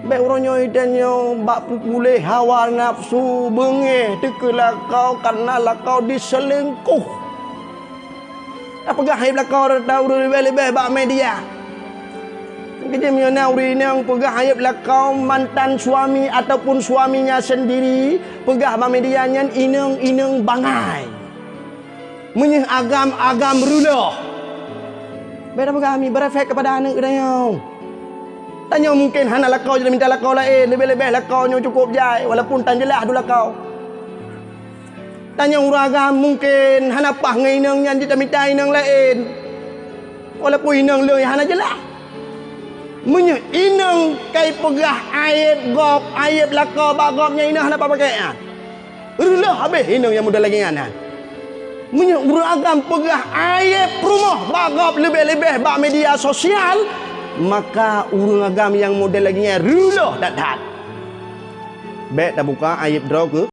Baik orangnya idannya bak pulih hawa nafsu bengih tekelah kau karena kau diselingkuh. Apa gah hai belakau tahu lebih-lebih bak media. Kita punya uri yang pegah hai belakau mantan suami ataupun suaminya sendiri pegah bak medianya ineng bangai. Menyeh agam ruloh. Beda pegah kami berefek kepada anak dia. Tanya mungkin hana lakau jadi minta lakau lain, lebih-lebih lakau nya cukup jai walaupun tan jelas dulu lakau. Tanya uraga mungkin hana pah nginang nya kita minta inang lain. Walaupun inang le hana jelas. Menye inang kai pegah aib lakau bagopnya inang hana apa pakai ah. Rulah habis inang yang muda lagi ngana. Menye uraga pegah aib rumah bagop lebih-lebih bak media sosial. Maka urang agam yang model lagi nya ruloh dat. Baik dah buka aib draw ke